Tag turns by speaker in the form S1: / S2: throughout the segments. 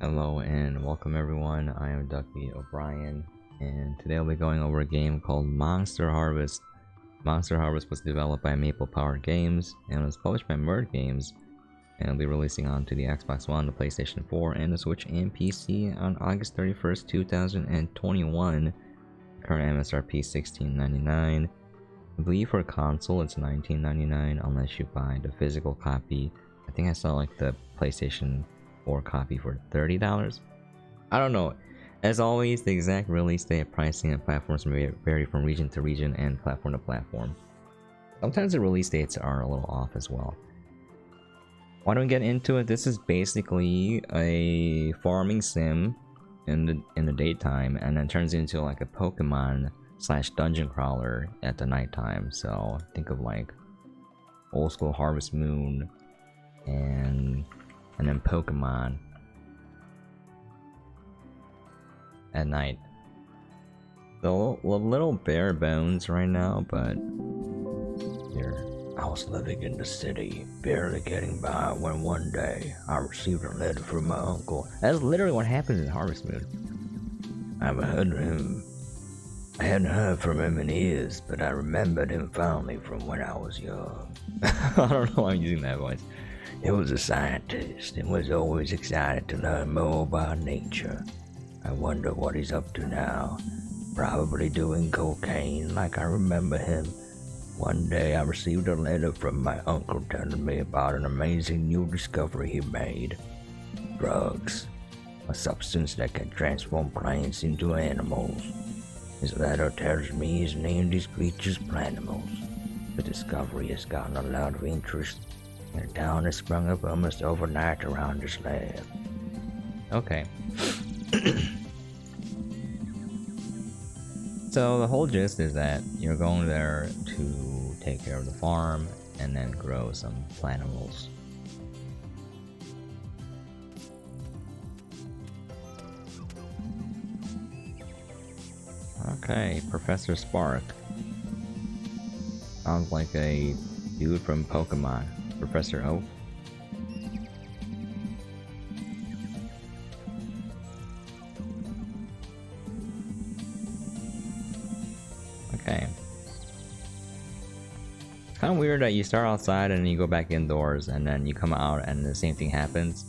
S1: Hello and welcome everyone, I am Ducky Obrien, and today I'll be going over a game called Monster Harvest. Monster Harvest was developed by Maple Power Games and was published by Merd Games, and it'll be releasing onto the Xbox One, the PlayStation 4, and the Switch and PC on August 31st, 2021. Current MSRP $16.99. I believe for a console it's $19.99 unless you buy the physical copy. I think I saw like the PlayStation 4 copy for $30. I don't know. As always, the exact release date, pricing, and platforms may vary from region to region and platform to platform. Sometimes the release dates are a little off as well. Why don't we get into it? This is basically a farming sim in the daytime, and then turns into like a Pokemon / dungeon crawler at the nighttime. So think of like old school Harvest Moon and then Pokemon at night. So a little bare bones right now, but here. I was living in the city, barely getting by, when one day I received a letter from my uncle. That's literally what happens in Harvest Moon. I hadn't heard from him in years, but I remembered him fondly from when I was young. I don't know why I'm using that voice. He was a scientist and was always excited to learn more about nature. I wonder what he's up to now. Probably doing cocaine like I remember him. One day I received a letter from my uncle telling me about an amazing new discovery he made. Drugs. A substance that can transform plants into animals. His letter tells me he's named his creatures Planimals. The discovery has gotten a lot of interest, and a town has sprung up almost overnight around his lab. Okay. So the whole gist is that you're going there to take care of the farm and then grow some Planimals. Okay, Professor Spark. Sounds like a dude from Pokemon. Professor Oak. Okay. It's kind of weird that you start outside and then you go back indoors and then you come out and the same thing happens.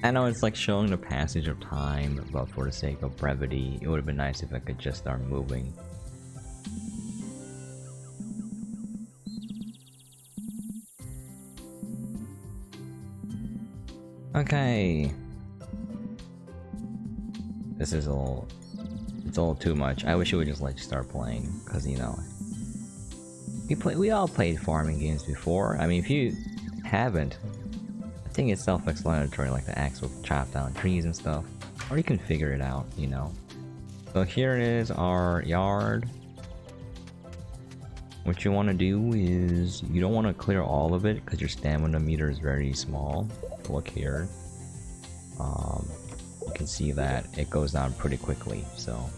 S1: I know it's like showing the passage of time, but for the sake of brevity, it would have been nice if I could just start moving. Okay. This is it's a little too much. I wish it would just let you start playing, because you know, we all played farming games before. I mean, if you haven't, I think it's self-explanatory, like the axe will chop down trees and stuff, or you can figure it out, you know. So here is our yard. What you want to do is, you don't want to clear all of it because your stamina meter is very small. Look here. You can see that it goes down pretty quickly, so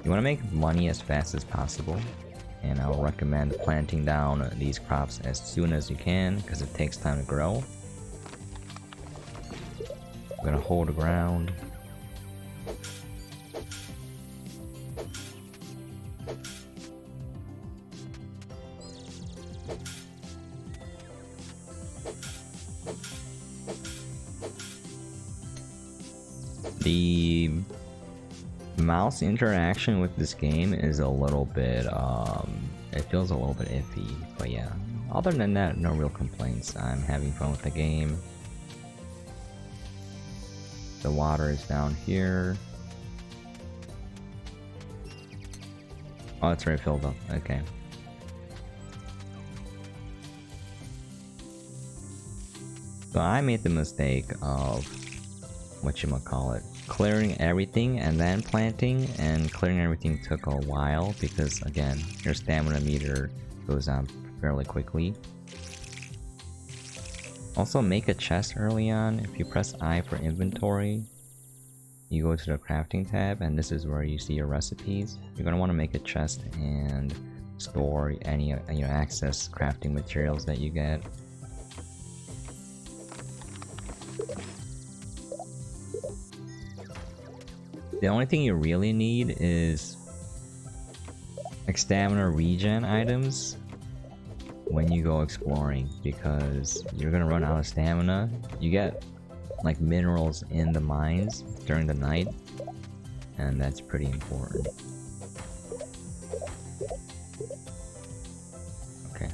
S1: you want to make money as fast as possible, and I will recommend planting down these crops as soon as you can because it takes time to grow. I'm gonna hold the ground. The mouse interaction with this game is a little bit, it feels a little bit iffy, but yeah. Other than that, no real complaints. I'm having fun with the game. The water is down here. Oh, it's already filled up. Okay. So I made the mistake of whatchamacallit, clearing everything and then planting, and clearing everything took a while because again, your stamina meter goes down fairly quickly. Also, make a chest early on. If you press I for inventory, you go to the crafting tab, and this is where you see your recipes. You're going to want to make a chest and store any access crafting materials that you get. The only thing you really need is like stamina regen items when you go exploring, because you're gonna run out of stamina. You get like minerals in the mines during the night, and that's pretty important. Okay,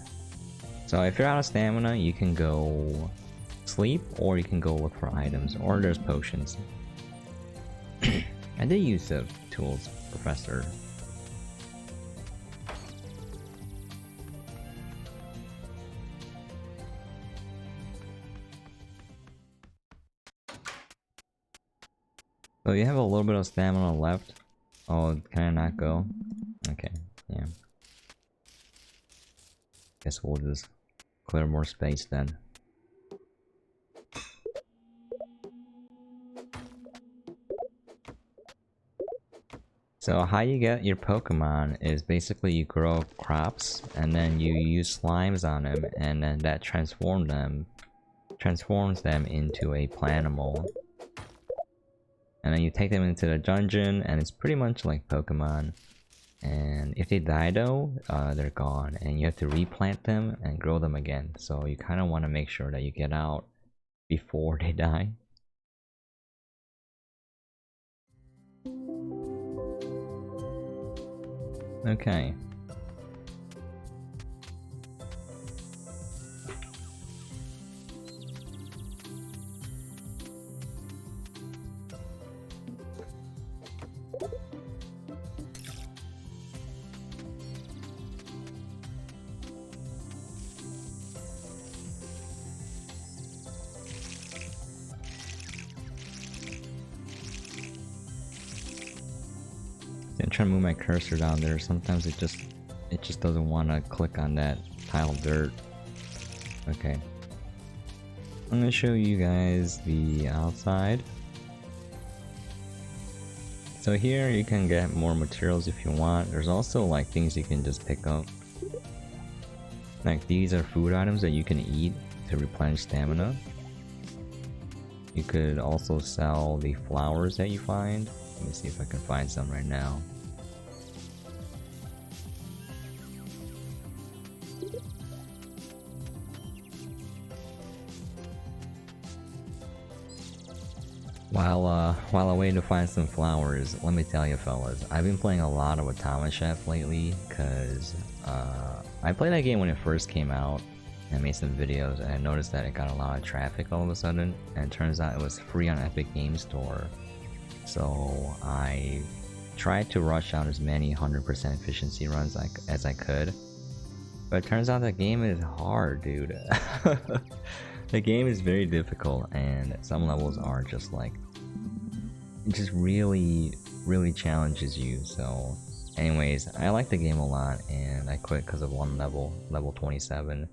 S1: so if you're out of stamina, you can go sleep, or you can go look for items, or there's potions. I did use the tools, Professor. So you have a little bit of stamina left. Oh, can I not go? Okay, yeah. Guess we'll just clear more space then. So how you get your Pokemon is basically you grow crops and then you use slimes on them, and then that transforms them into a Planimal. And then you take them into the dungeon, and it's pretty much like Pokemon. And if they die though, they're gone, and you have to replant them and grow them again. So you kind of want to make sure that you get out before they die. Okay. I'm trying to move my cursor down there. Sometimes it just doesn't want to click on that pile of dirt. Okay. I'm gonna show you guys the outside. So here you can get more materials if you want. There's also like things you can just pick up. Like these are food items that you can eat to replenish stamina. You could also sell the flowers that you find. Let me see if I can find some right now. While I wait to find some flowers, let me tell you fellas, I've been playing a lot of Automa Chef lately, cause I played that game when it first came out and made some videos, and I noticed that it got a lot of traffic all of a sudden, and it turns out it was free on Epic Games Store. So I tried to rush out as many 100% efficiency runs as I could, but it turns out the game is hard, dude. The game is very difficult, and some levels are just like, it just really challenges you. So anyways, I like the game a lot, and I quit because of one level 27,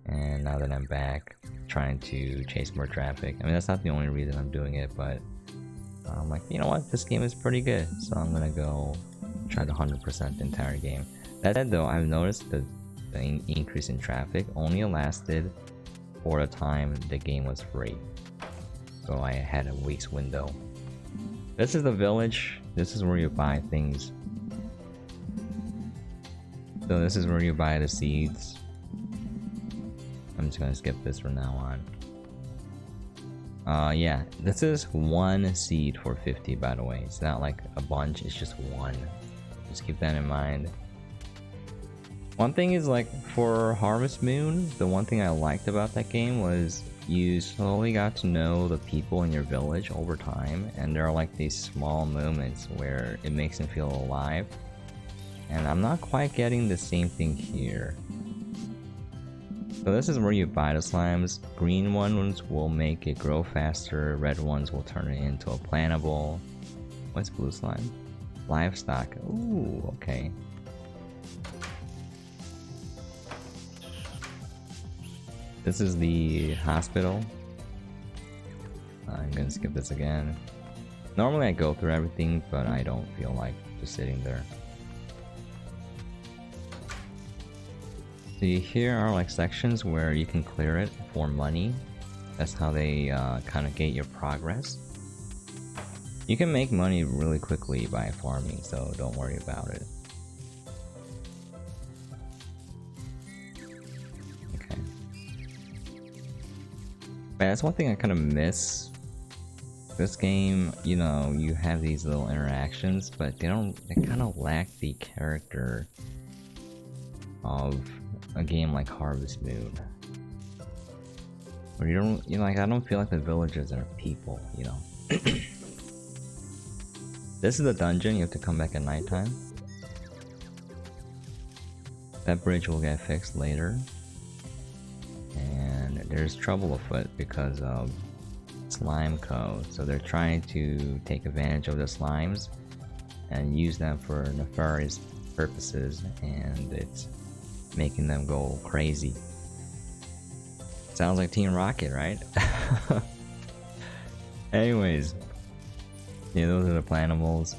S1: and now that I'm back trying to chase more traffic. I mean, that's not the only reason I'm doing it, but I'm like, you know what, this game is pretty good, so I'm gonna go try the 100% the entire game. That said though, I've noticed that the increase in traffic only lasted for the time the game was free, so I had a week's window. This is the village. This is where you buy things. So this is where you buy the seeds. I'm just gonna skip this from now on. Yeah, this is one seed for 50, by the way. It's not like a bunch, it's just one. Just keep that in mind. One thing is, like, for Harvest Moon, the one thing I liked about that game was you slowly got to know the people in your village over time, and there are like these small moments where it makes them feel alive. And I'm not quite getting the same thing here. So this is where you buy the slimes. Green ones will make it grow faster, red ones will turn it into a plantable. What's blue slime? Livestock. Ooh, okay. This is the hospital. I'm gonna skip this again. Normally I go through everything, but I don't feel like just sitting there. So here are like sections where you can clear it for money. That's how they kind of gate your progress. You can make money really quickly by farming, so don't worry about it. Okay. But that's one thing I kind of miss. This game, you know, you have these little interactions, but they kind of lack the character of a game like Harvest Moon. Where you know, like, I don't feel like the villagers are people, you know. This is the dungeon, you have to come back at nighttime. That bridge will get fixed later. And there's trouble afoot because of slime code, so they're trying to take advantage of the slimes and use them for nefarious purposes, and it's making them go crazy. Sounds like Team Rocket, right? Anyways, yeah, those are the Planimals.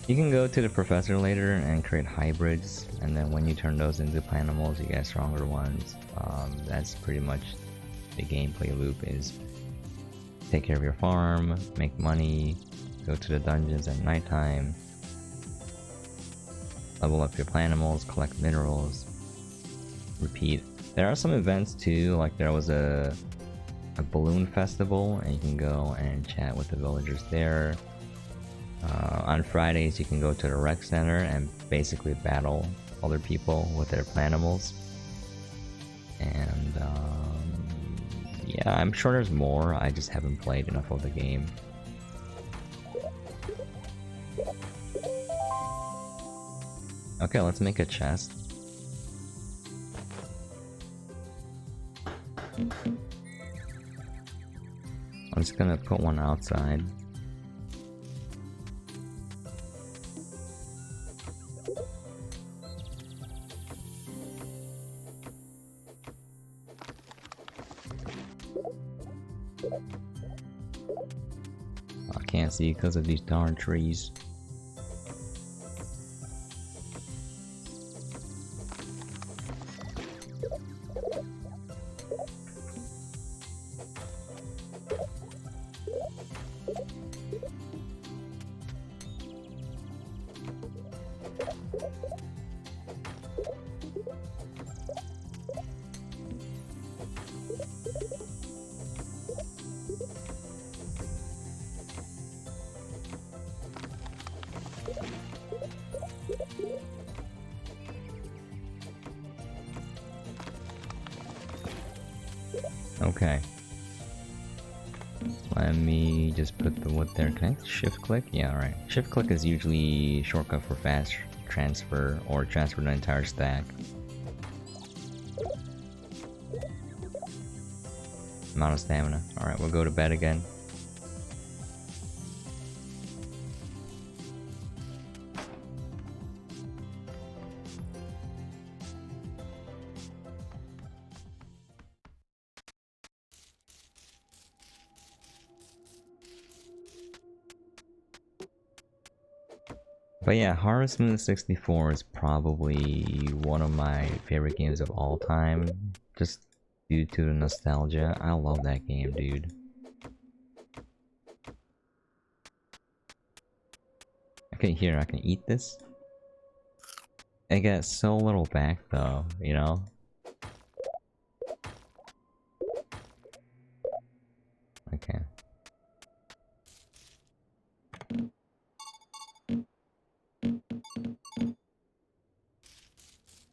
S1: You can go to the professor later and create hybrids, and then when you turn those into Planimals, you get stronger ones. That's pretty much the gameplay loop: is take care of your farm, make money, go to the dungeons at nighttime, level up your Planimals, collect minerals, repeat. There are some events too, like there was a balloon festival, and you can go and chat with the villagers there. On Fridays, you can go to the rec center and basically battle other people with their Planimals. And yeah, I'm sure there's more, I just haven't played enough of the game. Okay, let's make a chest. I'm just gonna put one outside. I can't see because of these darn trees. Okay. Let me just put the wood there. Can I shift click? Yeah, alright. Shift click is usually a shortcut for fast transfer or transfer the entire stack. Amount of stamina. Alright, we'll go to bed again. But yeah, Harvest Moon 64 is probably one of my favorite games of all time, just due to the nostalgia. I love that game, dude. Okay, here, I can eat this. I get so little back though, you know? Okay.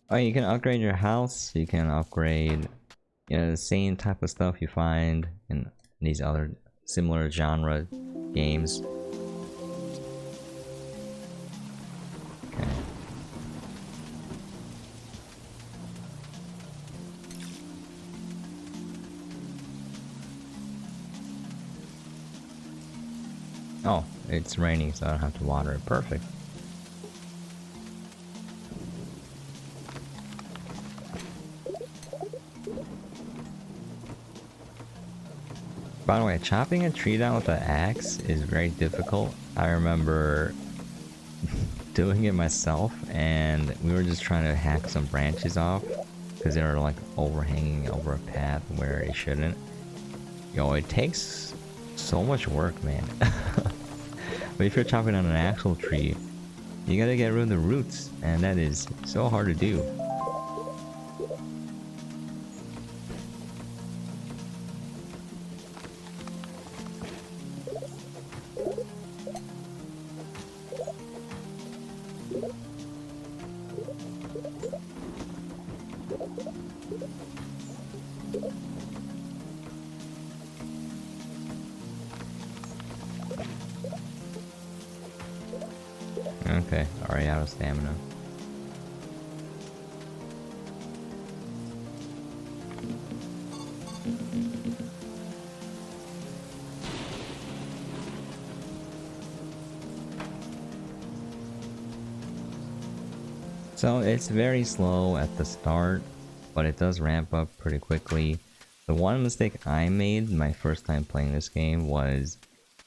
S1: Oh, you can upgrade your house, you can upgrade, you know, the same type of stuff you find in these other similar genre games. Okay. Oh, it's raining, so I don't have to water it. Perfect. By the way, chopping a tree down with an axe is very difficult. I remember doing it myself, and we were just trying to hack some branches off because they were like overhanging over a path where it shouldn't. Yo, it takes so much work, man. But if you're chopping down an actual tree, you gotta get rid of the roots, and that is so hard to do. Okay, already out of stamina. So it's very slow at the start, but it does ramp up pretty quickly. The one mistake I made my first time playing this game was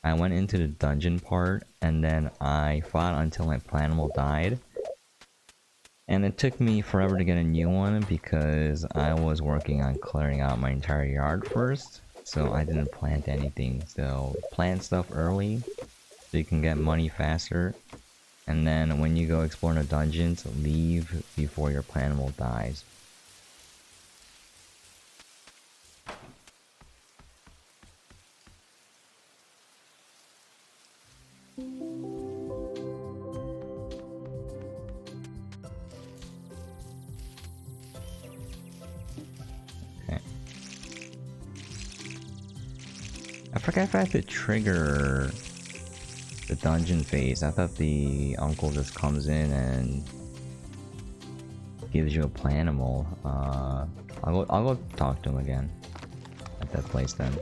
S1: I went into the dungeon part and then I fought until my Planimal died. And it took me forever to get a new one because I was working on clearing out my entire yard first. So I didn't plant anything. So plant stuff early so you can get money faster. And then when you go explore the dungeons, leave before your Planimal dies. Okay. I forgot if I have to trigger the dungeon phase. I thought the uncle just comes in and gives you a Planimal. I'll go talk to him again at that place then.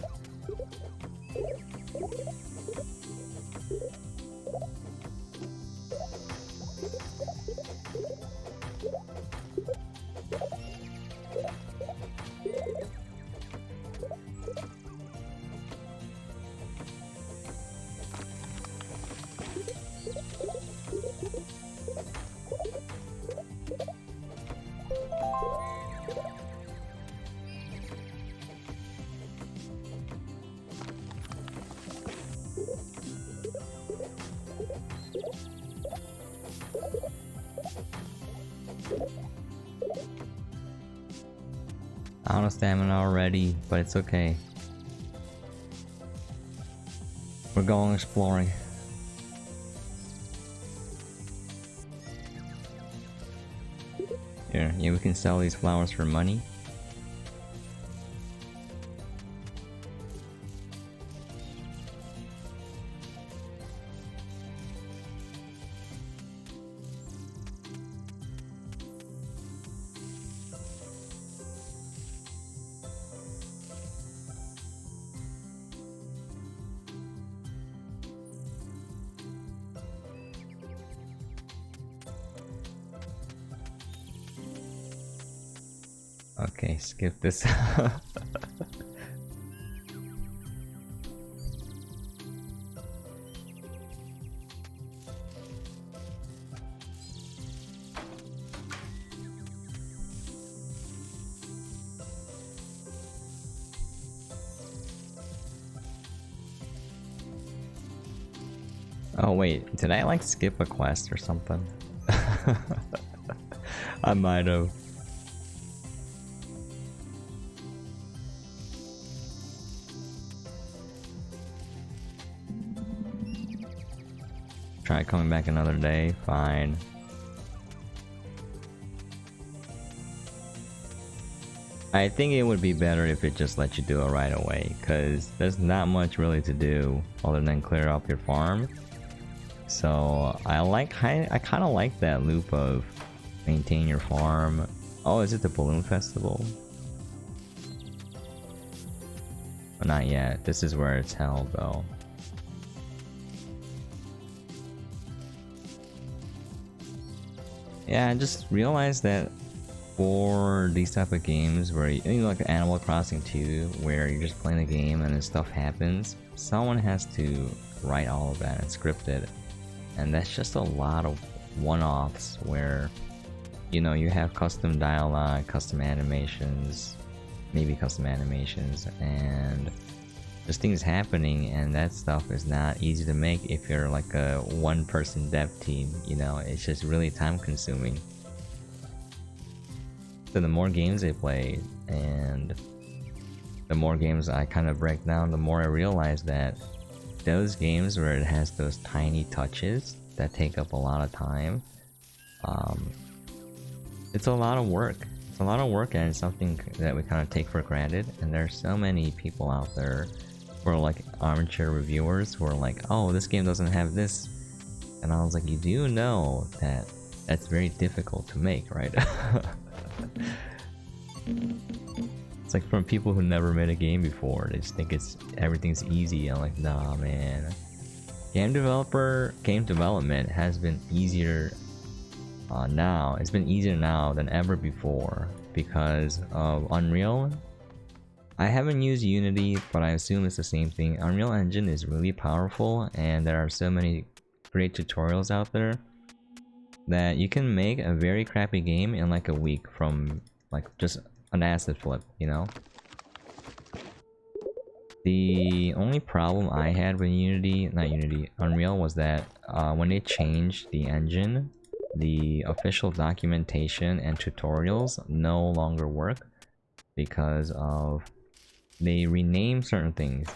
S1: Out of stamina already, but it's okay. We're going exploring. Here, yeah, we can sell these flowers for money. Okay, skip this. Oh wait, did I like skip a quest or something? I might have. Try coming back another day, fine. I think it would be better if it just let you do it right away, because there's not much really to do other than clear up your farm. So I kind of like that loop of maintain your farm. Oh, is it the balloon festival? Oh, not yet. This is where it's held though. Yeah, I just realized that for these type of games where you know, like Animal Crossing 2, where you're just playing the game and then stuff happens, someone has to write all of that and script it. and that's just a lot of one-offs where, you know, you have custom dialogue, custom animations, maybe custom animations, and just things happening, and that stuff is not easy to make if you're like a one-person dev team, you know, it's just really time-consuming. So the more games I play, and the more games I kind of break down, the more I realize that those games where it has those tiny touches that take up a lot of time, it's a lot of work. It's a lot of work, and it's something that we kind of take for granted. And there's so many people out there who are like armchair reviewers who are like, oh, this game doesn't have this. And I was like, you do know that that's very difficult to make, right? It's like from people who never made a game before. They just think everything's easy. I'm like, nah, man. Game development has been easier now. It's been easier now than ever before because of Unreal. I haven't used Unity, but I assume it's the same thing. Unreal Engine is really powerful, and there are so many great tutorials out there that you can make a very crappy game in like a week from like just an asset flip, you know? The only problem I had with Unreal was that when they changed the engine, the official documentation and tutorials no longer work because of they rename certain things.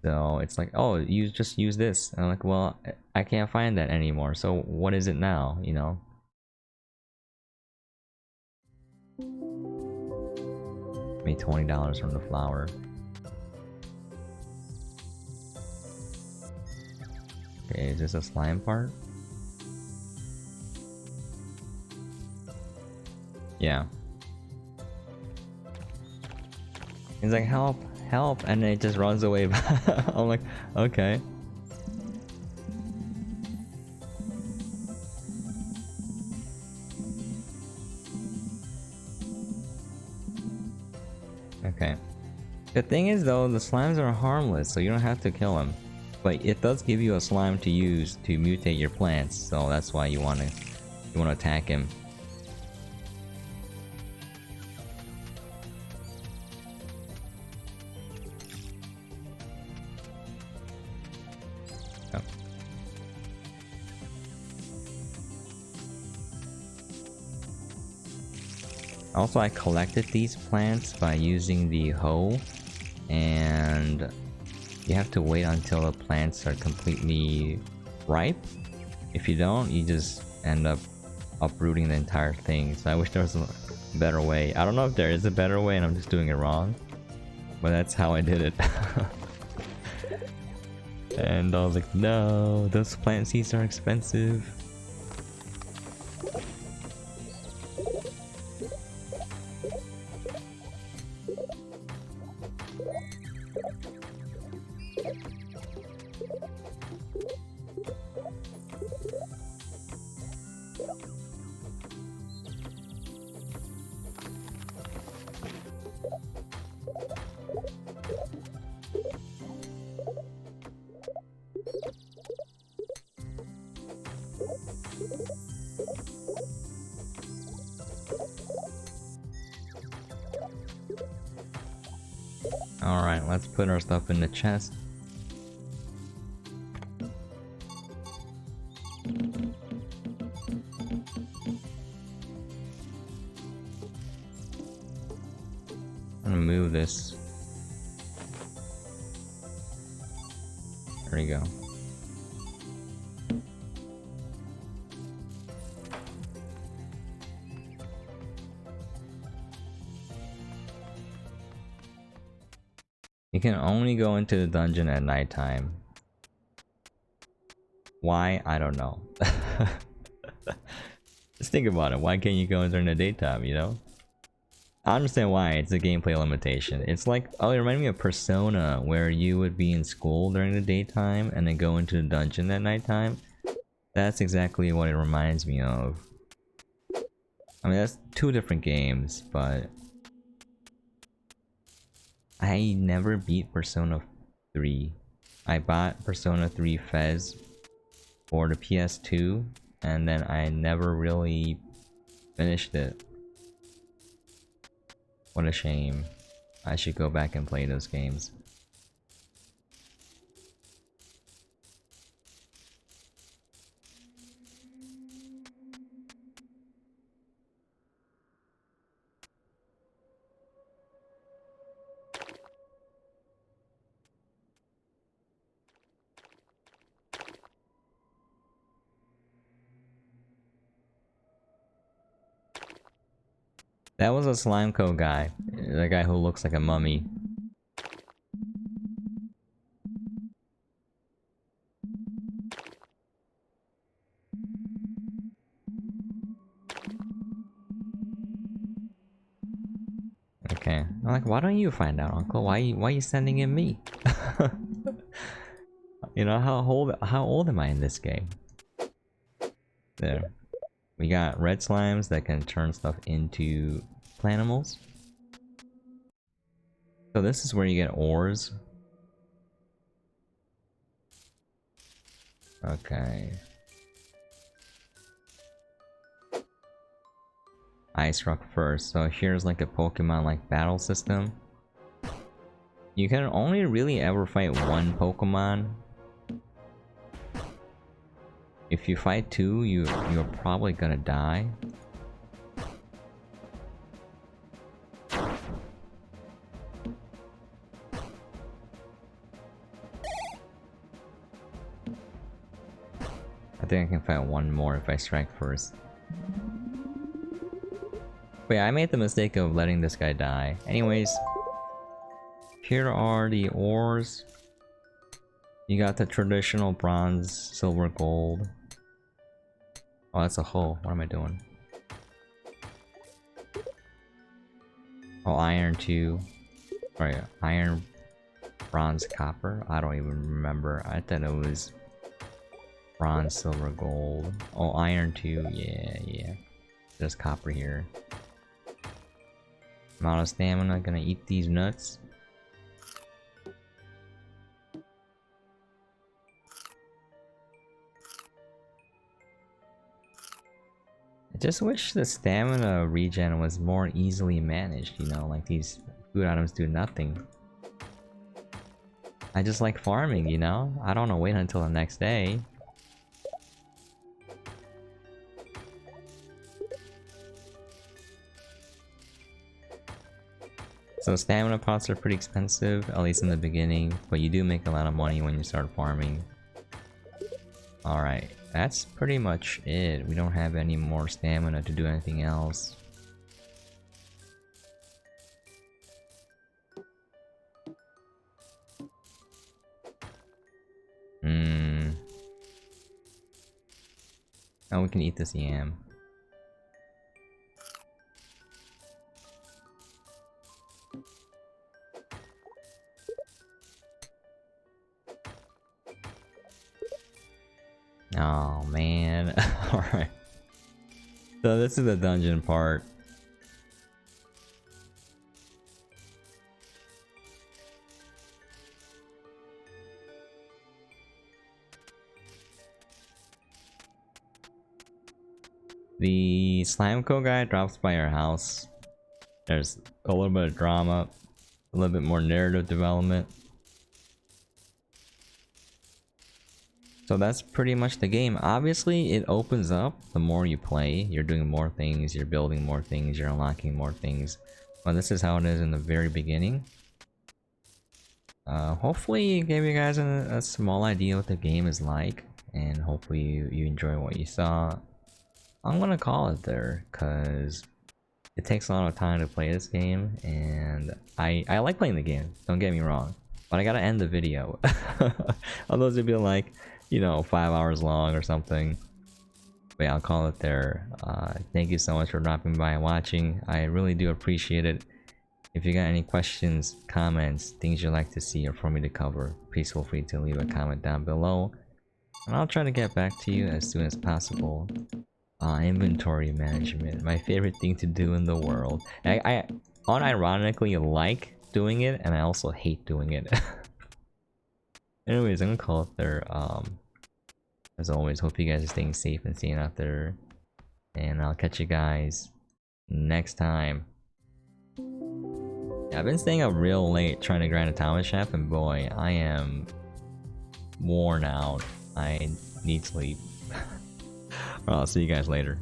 S1: So it's like, oh, you just use this. And I'm like, well, I can't find that anymore. So what is it now, you know? Made $20 from the flower. Okay, is this a slime part? Yeah. He's like, help, help, and then it just runs away. I'm like, okay. Okay. The thing is though, the slimes are harmless, so you don't have to kill them. But it does give you a slime to use to mutate your plants, so that's why you wanna attack him. Oh. Also, I collected these plants by using the hoe, and you have to wait until the plants are completely ripe. If you don't, you just end up uprooting the entire thing. So I wish there was a better way. I don't know if there is a better way and I'm just doing it wrong, but that's how I did it. And I was like, no, those plant seeds are expensive. Alright, let's put our stuff in the chest. I'm gonna move this. There we go. You can only go into the dungeon at nighttime. Why? I don't know. Just think about it. Why can't you go in during the daytime, you know? I understand why. It's a gameplay limitation. It's like, oh, it reminded me of Persona, where you would be in school during the daytime and then go into the dungeon at nighttime. That's exactly what it reminds me of. I mean, that's two different games, but I never beat Persona 3. I bought Persona 3 Fez for the PS2, and then I never really finished it. What a shame. I should go back and play those games. That was a Slimeco guy. The guy who looks like a mummy. Okay. I'm like, why don't you find out, Uncle? Why are you sending in me? You know, how old am I in this game? There. We got red slimes that can turn stuff into Planimals. So this is where you get ores. Okay. Ice Rock first. So here's like a Pokemon like battle system. You can only really ever fight one Pokemon. If you fight two, you're probably gonna die. I think I can fight one more if I strike first. But yeah, I made the mistake of letting this guy die. Anyways, here are the ores. You got the traditional bronze, silver, gold. Oh, that's a hole. What am I doing? Oh, iron 2. Sorry, iron, bronze, copper. I don't even remember. I thought it was bronze, silver, gold. Oh, iron 2. Yeah. There's copper here. Amount of stamina. Gonna eat these nuts. I just wish the stamina regen was more easily managed, you know, like these food items do nothing. I just like farming, you know? I don't want to wait until the next day. So stamina pots are pretty expensive, at least in the beginning, but you do make a lot of money when you start farming. Alright, that's pretty much it. We don't have any more stamina to do anything else. Oh, we can eat this yam. Oh man. Alright. So this is the dungeon part. The Slimeco guy drops by our house. There's a little bit of drama, a little bit more narrative development. So that's pretty much the game. Obviously, it opens up the more you play. You're doing more things, you're building more things, you're unlocking more things. But this is how it is in the very beginning. Hopefully it gave you guys a small idea what the game is like. And hopefully you enjoy what you saw. I'm gonna call it there, because it takes a lot of time to play this game. And I like playing the game, don't get me wrong. But I gotta end the video. Otherwise it'd be like, you know, 5 hours long or something. But yeah, I'll call it there. Thank you so much for dropping by and watching. I really do appreciate it. If you got any questions, comments, things you'd like to see or for me to cover, please feel free to leave a comment down below. And I'll try to get back to you as soon as possible. Inventory management, my favorite thing to do in the world. I unironically like doing it, and I also hate doing it. Anyways, I'm gonna call it there. As always, hope you guys are staying safe and staying out there. And I'll catch you guys next time. Yeah, I've been staying up real late trying to grind a talent chef, and boy, I am worn out. I need sleep. Well, I'll see you guys later.